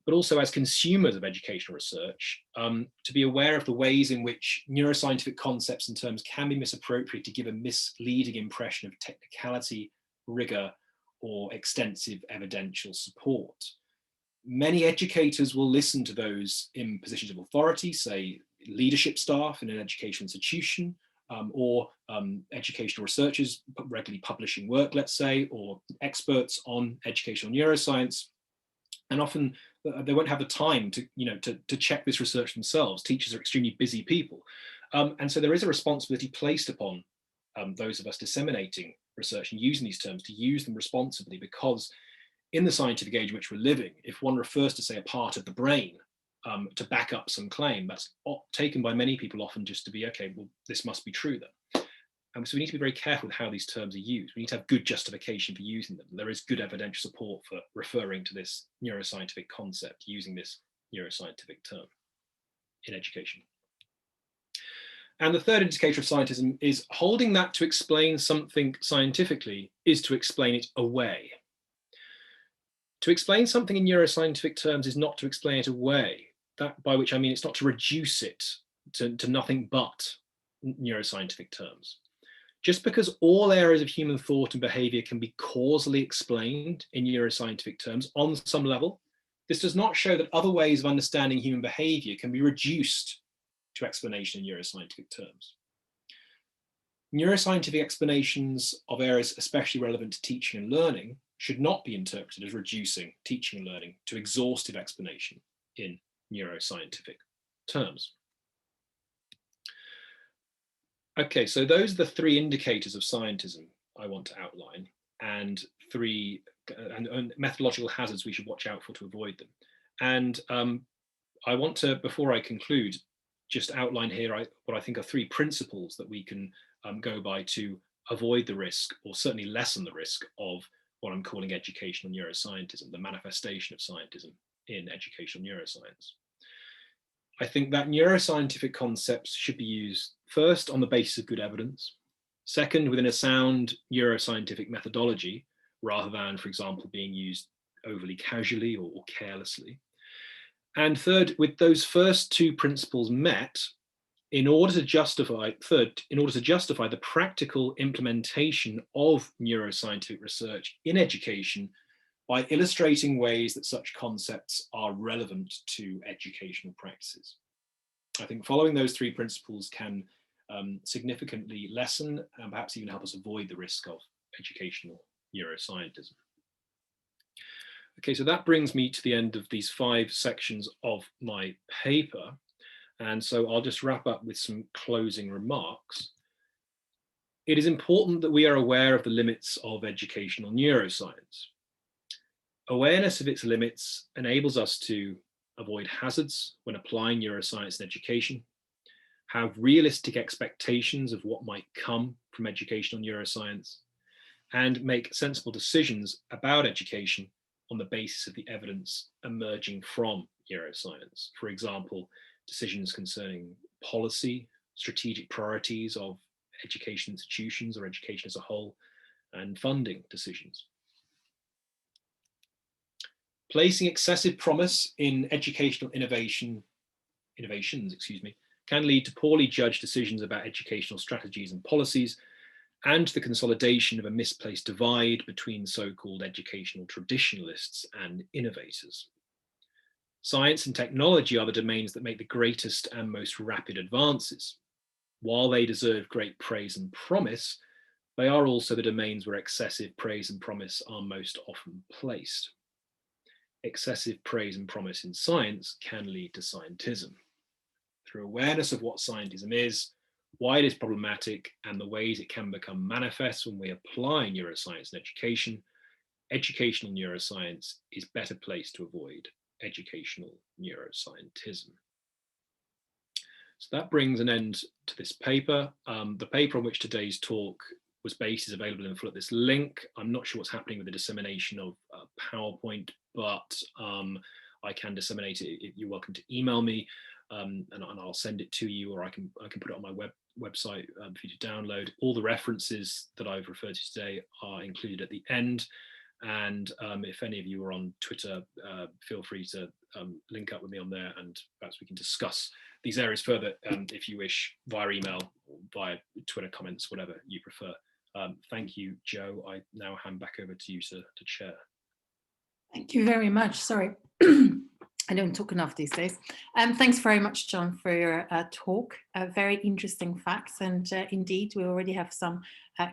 but also as consumers of educational research, to be aware of the ways in which neuroscientific concepts and terms can be misappropriated to give a misleading impression of technicality, rigor, or extensive evidential support. Many educators will listen to those in positions of authority, say leadership staff in an educational institution, or educational researchers regularly publishing work, let's say, or experts on educational neuroscience. And often they won't have the time to check this research themselves. Teachers are extremely busy people. And so there is a responsibility placed upon those of us disseminating research and using these terms to use them responsibly, because in the scientific age in which we're living, if one refers to, say, a part of the brain to back up some claim, that's taken by many people often just to be, okay, well, this must be true then. And so we need to be very careful with how these terms are used. We need to have good justification for using them. There is good evidential support for referring to this neuroscientific concept, using this neuroscientific term in education. And the third indicator of scientism is holding that to explain something scientifically is to explain it away. To explain something in neuroscientific terms is not to explain it away. That, by which I mean it's not to reduce it to nothing but neuroscientific terms. Just because all areas of human thought and behavior can be causally explained in neuroscientific terms on some level, this does not show that other ways of understanding human behavior can be reduced to explanation in neuroscientific terms. Neuroscientific explanations of areas especially relevant to teaching and learning should not be interpreted as reducing teaching and learning to exhaustive explanation in neuroscientific terms. Okay, so those are the 3 indicators of scientism I want to outline, and 3 methodological hazards we should watch out for to avoid them. And I want to, before I conclude, just outline here what I think are 3 principles that we can go by to avoid the risk, or certainly lessen the risk, of what I'm calling educational neuroscientism, the manifestation of scientism in educational neuroscience. I think that neuroscientific concepts should be used first on the basis of good evidence, second within a sound neuroscientific methodology, rather than, for example, being used overly casually or carelessly. And third, with those first two principles met, in order to justify the practical implementation of neuroscientific research in education by illustrating ways that such concepts are relevant to educational practices. I think following those three principles can significantly lessen and perhaps even help us avoid the risk of educational neuroscientism. Okay, so that brings me to the end of these 5 sections of my paper. And so I'll just wrap up with some closing remarks. It is important that we are aware of the limits of educational neuroscience. Awareness of its limits enables us to avoid hazards when applying neuroscience in education, have realistic expectations of what might come from educational neuroscience, and make sensible decisions about education on the basis of the evidence emerging from neuroscience. For example, decisions concerning policy, strategic priorities of education institutions or education as a whole, and funding decisions. Placing excessive promise in educational innovations, can lead to poorly judged decisions about educational strategies and policies, and the consolidation of a misplaced divide between so-called educational traditionalists and innovators. Science and technology are the domains that make the greatest and most rapid advances. While they deserve great praise and promise, they are also the domains where excessive praise and promise are most often placed. Excessive praise and promise in science can lead to scientism. Through awareness of what scientism is, why it is problematic, and the ways it can become manifest when we apply neuroscience in education, educational neuroscience is better placed to avoid educational neuroscientism. So that brings an end to this paper. The paper on which today's talk was based is available in full at this link. I'm not sure what's happening with the dissemination of PowerPoint, but I can disseminate it. You're welcome to email me and I'll send it to you, or I can put it on my website for you to download. All the references that I've referred to today are included at the end. And if any of you are on Twitter, feel free to link up with me on there, and perhaps we can discuss these areas further if you wish, via email, or via Twitter comments, whatever you prefer. Thank you, Joe. I now hand back over to you to chair. Thank you very much. Sorry, I don't talk enough these days. Thanks very much, John, for your talk. Very interesting facts, and indeed, we already have some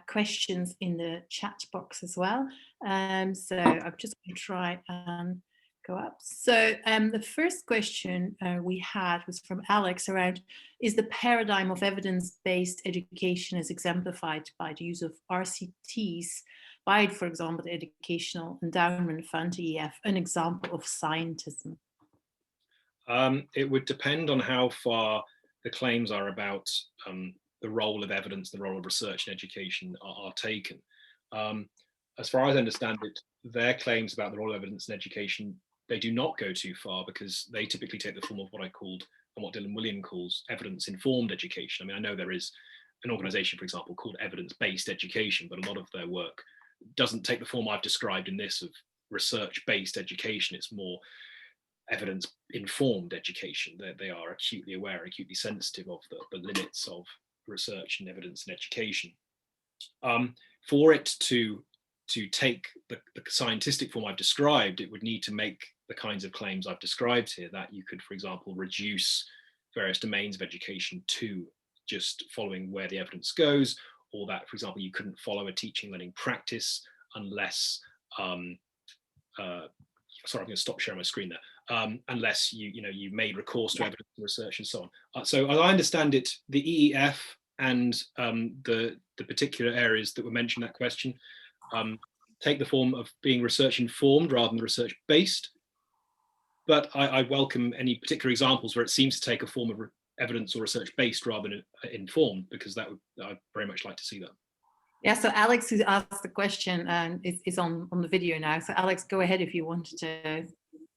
questions in the chat box as well. So I'm just going to try and go up. So the first question we had was from Alex around, is the paradigm of evidence-based education as exemplified by the use of RCTs by, for example, the Educational Endowment Fund, EEF, an example of scientism? It would depend on how far the claims are about the role of evidence, the role of research in education are taken. As far as I understand it, their claims about the role of evidence in education, they do not go too far, because they typically take the form of what I called, and what Dylan William calls, evidence-informed education. I mean, I know there is an organization, for example, called evidence-based education, but a lot of their work doesn't take the form I've described in this of research-based education. It's more evidence-informed education. They are acutely aware, acutely sensitive of the limits of research and evidence in education. For it to take the scientific form I've described, it would need to make the kinds of claims I've described here, that you could, for example, reduce various domains of education to just following where the evidence goes, or that, for example, you couldn't follow a teaching learning practice unless, sorry, I'm going to stop sharing my screen there, unless you made recourse to evidence and research and so on. So as I understand it, the EEF and the particular areas that were mentioned in that question take the form of being research informed rather than research based. But I welcome any particular examples where it seems to take a form of evidence or research based rather than informed, because I'd very much like to see that. Yeah, so Alex, who asked the question, is on the video now. So Alex, go ahead if you wanted to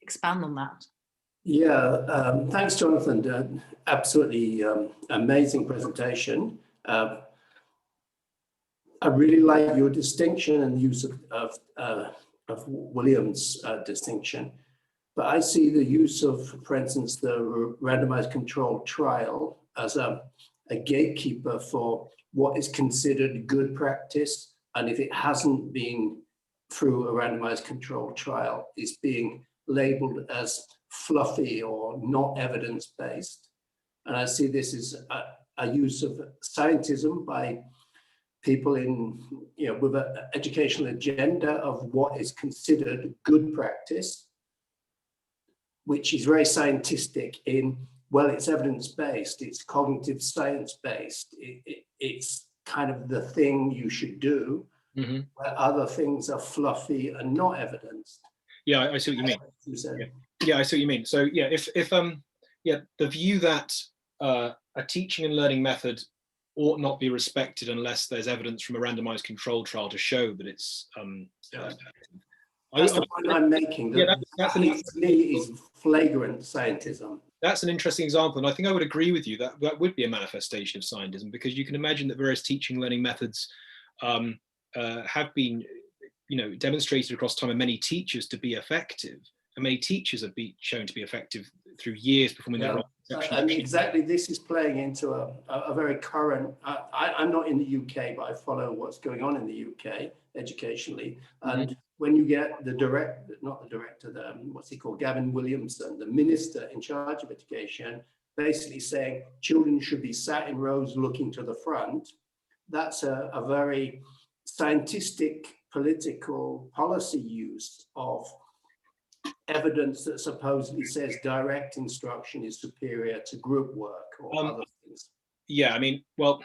expand on that. Yeah, thanks, Jonathan. Absolutely amazing presentation. I really like your distinction and use of Williams' distinction, but I see the use of, for instance, the randomized controlled trial as a gatekeeper for what is considered good practice, and if it hasn't been through a randomized controlled trial, it's being labeled as fluffy or not evidence-based. And I see this as a use of scientism by people in, with an educational agenda of what is considered good practice, which is very scientific in, well, it's evidence-based, it's cognitive science-based, it's kind of the thing you should do, where other things are fluffy and not evidenced. Yeah, I see what you mean. Yeah, I see what you mean. So yeah, if the view that a teaching and learning method ought not be respected unless there's evidence from a randomized controlled trial to show that it's that's the point I'm making. That to me is flagrant scientism. That's an interesting example, and I think I would agree with you that that would be a manifestation of scientism, because you can imagine that various teaching learning methods have been demonstrated across time, and many teachers to be effective, and many teachers have been shown to be effective through years performing their role. And exactly, this is playing into a very current, I'm not in the UK, but I follow what's going on in the UK educationally. And when you get what's he called, Gavin Williamson, the minister in charge of education, basically saying children should be sat in rows looking to the front, that's a very scientific political policy use of evidence that supposedly says direct instruction is superior to group work or other things. Yeah, I mean, well,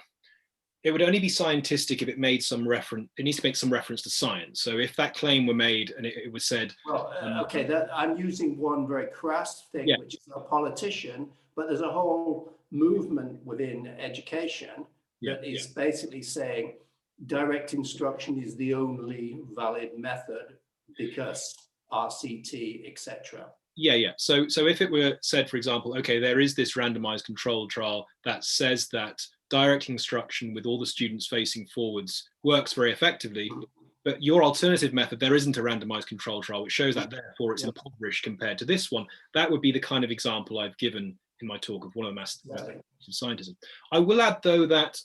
it would only be scientific if it made some reference. It needs to make some reference to science. So if that claim were made and it was said, well, okay, I'm using one very crass thing, which is a politician, but there's a whole movement within education that is basically saying direct instruction is the only valid method because RCT, etc. Yeah. So if it were said, for example, okay, there is this randomized controlled trial that says that direct instruction with all the students facing forwards works very effectively, but your alternative method, there isn't a randomized controlled trial, which shows that therefore it's impoverished compared to this one. That would be the kind of example I've given in my talk of one of the aspects of scientism. I will add, though, that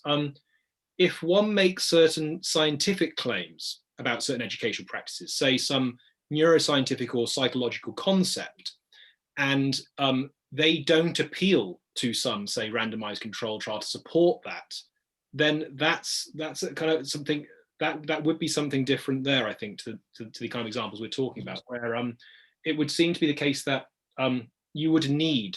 if one makes certain scientific claims about certain educational practices, say some neuroscientific or psychological concept, and they don't appeal to some, say, randomized control trial to support that, then that's a kind of something that would be something different there, I think, to the kind of examples we're talking about, where it would seem to be the case that you would need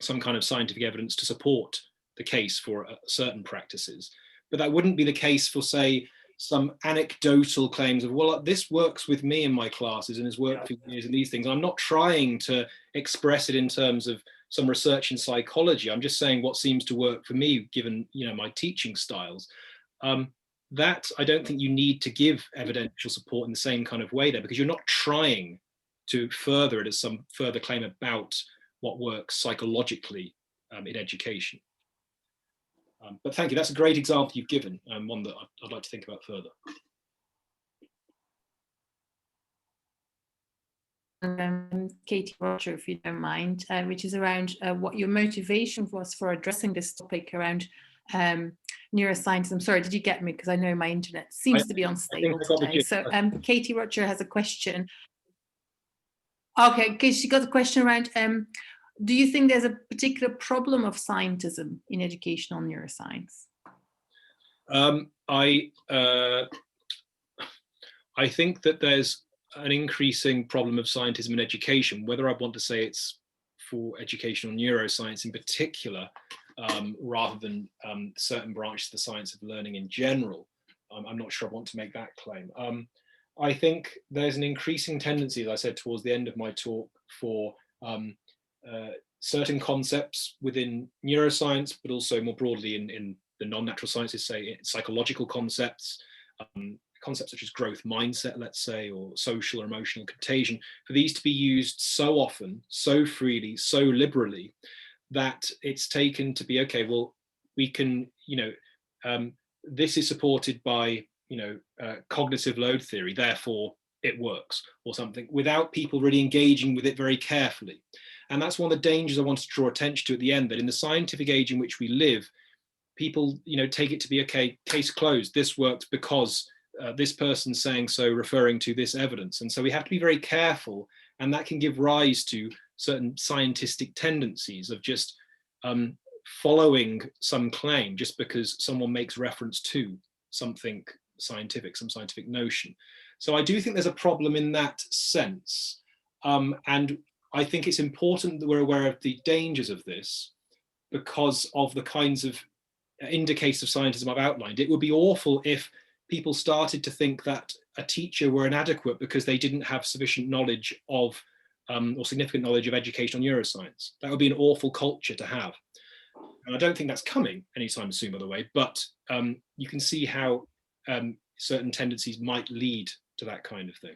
some kind of scientific evidence to support the case for certain practices, but that wouldn't be the case for, say, some anecdotal claims of, well, this works with me in my classes and has worked for years and these things. I'm not trying to express it in terms of some research in psychology. I'm just saying what seems to work for me, given my teaching styles. That I don't think you need to give evidential support in the same kind of way there, because you're not trying to further it as some further claim about what works psychologically in education. But thank you. That's a great example you've given, one that I'd like to think about further. Katie Roger, if you don't mind, which is around what your motivation was for addressing this topic around neuroscience. I'm sorry, did you get me? Because I know my internet seems to be unstable today. So Katie Roger has a question. Okay, she got a question around, do you think there's a particular problem of scientism in educational neuroscience? I think that there's an increasing problem of scientism in education, whether I want to say it's for educational neuroscience in particular, rather than certain branches of the science of learning in general. I'm not sure I want to make that claim. I think there's an increasing tendency, as I said towards the end of my talk, for certain concepts within neuroscience, but also more broadly in the non-natural sciences, say psychological concepts, concepts such as growth mindset, let's say, or social or emotional contagion, for these to be used so often, so freely, so liberally, that it's taken to be, okay, well, we can, this is supported by, cognitive load theory, therefore it works, or something, without people really engaging with it very carefully. And that's one of the dangers I wanted to draw attention to at the end, that in the scientific age in which we live, people, take it to be, okay, case closed, this worked because this person's saying so, referring to this evidence. And so we have to be very careful, and that can give rise to certain scientific tendencies of just following some claim just because someone makes reference to something scientific, some scientific notion. So I do think there's a problem in that sense. And I think it's important that we're aware of the dangers of this because of the kinds of indicators of scientism I've outlined. It would be awful if people started to think that a teacher were inadequate because they didn't have sufficient knowledge of or significant knowledge of educational neuroscience. That would be an awful culture to have. And I don't think that's coming anytime soon, by the way, but you can see how certain tendencies might lead to that kind of thing.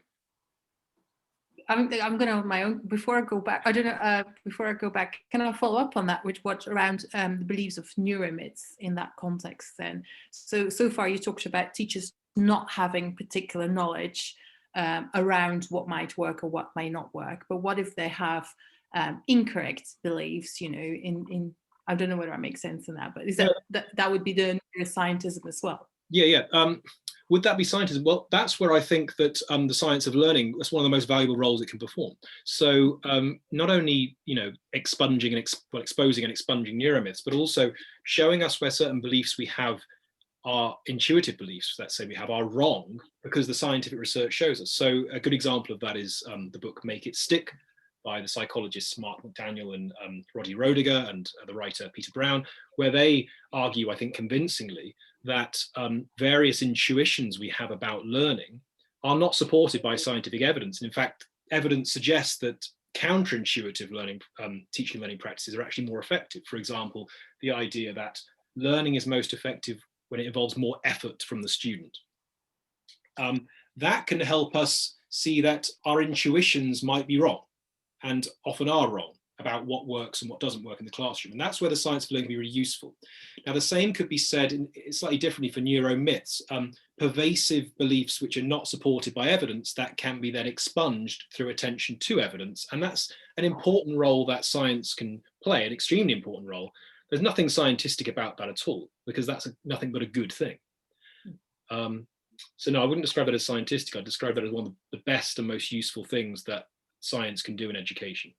I'm going to on my own before I go back. I don't know. Before I go back, can I follow up on that with what around the beliefs of neuromyths in that context? Then, so far you talked about teachers not having particular knowledge around what might work or what may not work. But what if they have incorrect beliefs? In I don't know whether I make sense in that, but is that would be the neuroscientism as well? Yeah. Would that be scientism? Well, that's where I think that the science of learning, that's one of the most valuable roles it can perform. So not only, exposing and expunging neuromyths, but also showing us where certain beliefs we have are intuitive beliefs, let's say we have, are wrong because the scientific research shows us. So a good example of that is the book Make It Stick by the psychologists Mark McDaniel and Roddy Rodiger and the writer Peter Brown, where they argue, I think convincingly, that various intuitions we have about learning are not supported by scientific evidence. And in fact, evidence suggests that counterintuitive learning, teaching learning practices are actually more effective. For example, the idea that learning is most effective when it involves more effort from the student. That can help us see that our intuitions might be wrong, and often are wrong, about what works and what doesn't work in the classroom. And that's where the science of learning can be really useful. Now, the same could be said slightly differently for neuromyths, pervasive beliefs which are not supported by evidence that can be then expunged through attention to evidence. And that's an important role that science can play, an extremely important role. There's nothing scientific about that at all, because that's nothing but a good thing. So no, I wouldn't describe it as scientific. I'd describe it as one of the best and most useful things that science can do in education.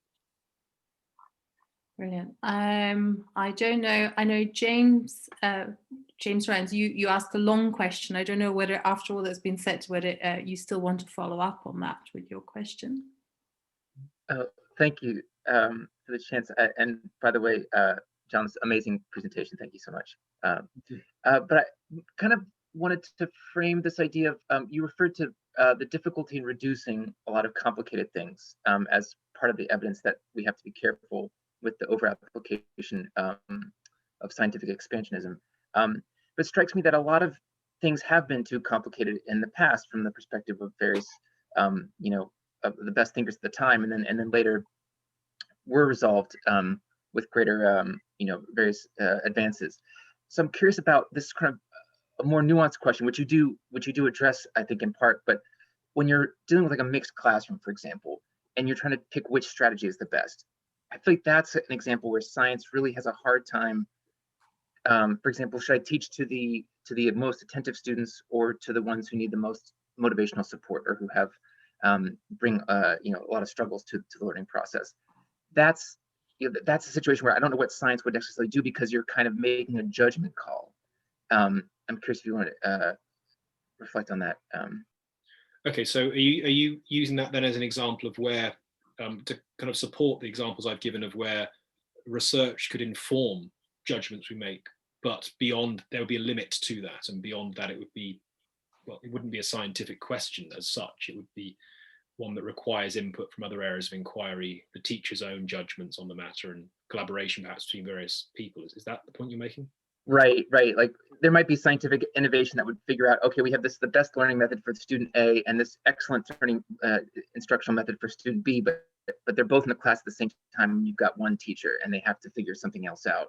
Brilliant. I don't know. I know James Rans, you asked a long question. I don't know whether after all that's been said, whether you still want to follow up on that with your question. Thank you for the chance. And by the way, John's amazing presentation. Thank you so much. But I kind of wanted to frame this idea of, you referred to the difficulty in reducing a lot of complicated things as part of the evidence that we have to be careful with the over-application of scientific expansionism. But it strikes me that a lot of things have been too complicated in the past from the perspective of various, of the best thinkers at the time, and then later were resolved with greater, various advances. So I'm curious about this kind of a more nuanced question, which you do address, I think, in part. But when you're dealing with like a mixed classroom, for example, and you're trying to pick which strategy is the best, I feel like that's an example where science really has a hard time. For example, should I teach to the most attentive students or to the ones who need the most motivational support or who have bring a lot of struggles to the learning process? That's a situation where I don't know what science would necessarily do, because you're kind of making a judgment call. I'm curious if you want to reflect on that. Okay, so are you using that then as an example of where to kind of support the examples I've given of where research could inform judgments we make, but beyond there would be a limit to that, and beyond that it would be, well, it wouldn't be a scientific question as such. It would be one that requires input from other areas of inquiry, the teacher's own judgments on the matter, and collaboration perhaps between various people. Is that the point you're making? Right. Like there might be scientific innovation that would figure out, okay, we have the best learning method for student A and this excellent learning instructional method for student B, but they're both in the class at the same time. You've got one teacher and they have to figure something else out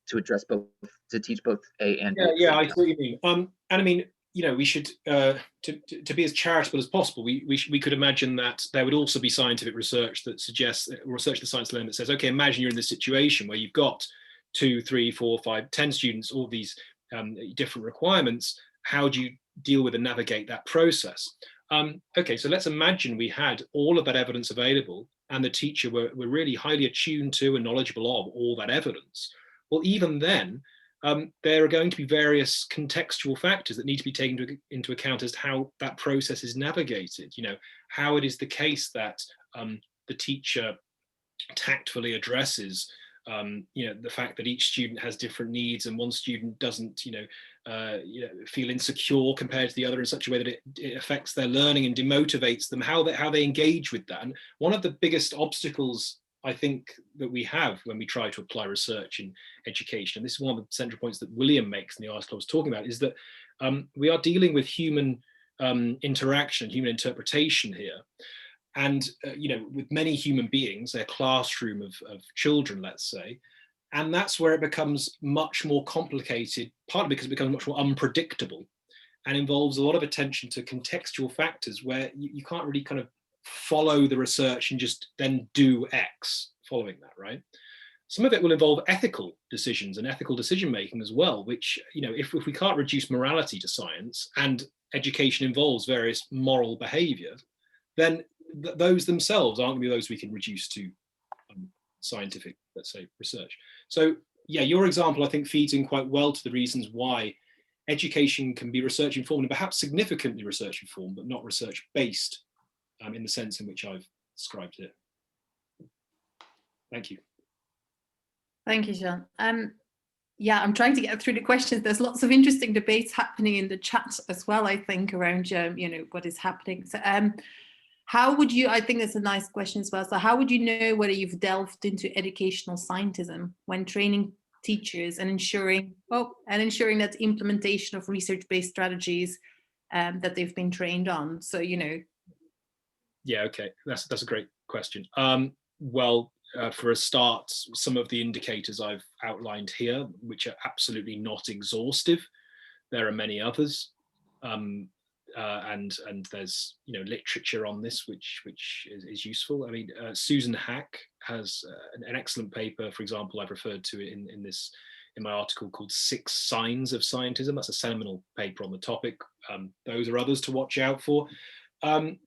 to address both, to teach both A and B. Yeah, I see what you mean. And I mean, we should to be as charitable as possible. We could imagine that there would also be scientific research that suggests, research the science learner that says, okay, imagine you're in this situation where you've got 2, 3, 4, 5, 10 students, all these different requirements. How do you deal with and navigate that process? Okay, so let's imagine we had all of that evidence available and the teacher were really highly attuned to and knowledgeable of all that evidence. Well, even then, there are going to be various contextual factors that need to be taken into account as to how that process is navigated. How it is the case that the teacher tactfully addresses the fact that each student has different needs and one student doesn't feel insecure compared to the other in such a way that it affects their learning and demotivates them, how they engage with that. And one of the biggest obstacles I think that we have when we try to apply research in education, and this is one of the central points that William makes in the article I was talking about, is that we are dealing with human interaction, human interpretation here. And with many human beings, their classroom of children, let's say, and that's where it becomes much more complicated, partly because it becomes much more unpredictable and involves a lot of attention to contextual factors where you can't really kind of follow the research and just then do X following that, right? Some of it will involve ethical decisions and ethical decision making as well, which, if we can't reduce morality to science and education involves various moral behavior, then those themselves aren't going to be those we can reduce to scientific, let's say, research. So yeah, your example, I think, feeds in quite well to the reasons why education can be research informed and perhaps significantly research informed, but not research based in the sense in which I've described it. Thank you. Thank you, John. Yeah, I'm trying to get through the questions. There's lots of interesting debates happening in the chat as well, I think, around what is happening. So how would you, I think that's a nice question as well. So how would you know whether you've delved into educational scientism when training teachers and ensuring that the implementation of research-based strategies that they've been trained on? So, Yeah, okay, that's a great question. Well, for a start, some of the indicators I've outlined here, which are absolutely not exhaustive, there are many others, and there's literature on this which is useful. I mean, Susan Hack has an excellent paper, for example, I've referred to it in my article called 6 Signs of Scientism. That's a seminal paper on the topic. Those are others to watch out for.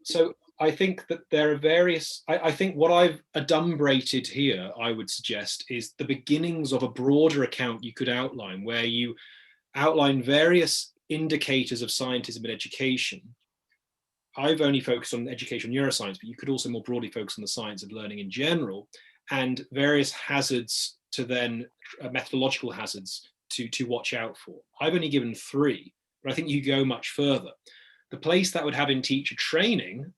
So I think that there are various, I think what I've adumbrated here, I would suggest, is the beginnings of a broader account you could outline, where you outline various indicators of scientism in education. I've only focused on educational neuroscience, but you could also more broadly focus on the science of learning in general, and various hazards to then, methodological hazards to watch out for. I've only given 3, but I think you go much further. The place that would have in teacher training,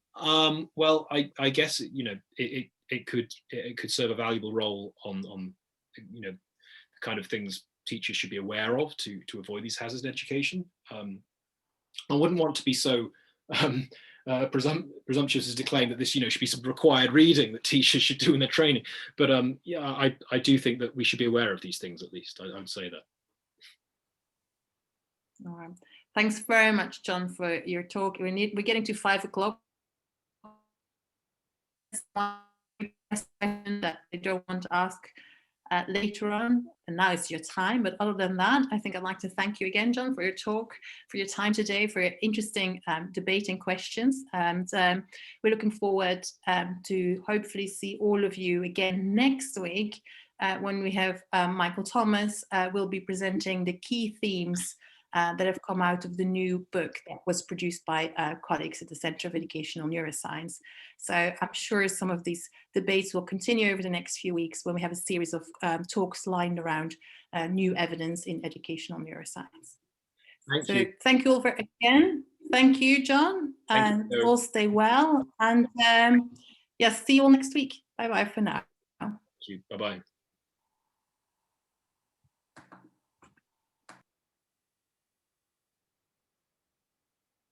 well, I guess it could serve a valuable role on the kind of things teachers should be aware of to avoid these hazards in education. I wouldn't want to be so presumptuous as to claim that this should be some required reading that teachers should do in their training, but yeah, I do think that we should be aware of these things, at least. I would say that. All right. Thanks very much, John, for your talk. We're getting to 5 o'clock. That I don't want to ask later on, and now it's your time. But other than that, I think I'd like to thank you again, John, for your talk, for your time today, for your interesting debate and questions. And we're looking forward to hopefully see all of you again next week when we have Michael Thomas will be presenting the key themes that have come out of the new book that was produced by colleagues at the Center of Educational Neuroscience. So I'm sure some of these debates will continue over the next few weeks when we have a series of talks lined around new evidence in educational neuroscience. Thank you all again. Thank you, John, and all stay well. And yes, see you all next week. Bye-bye for now. Thank you. Bye-bye.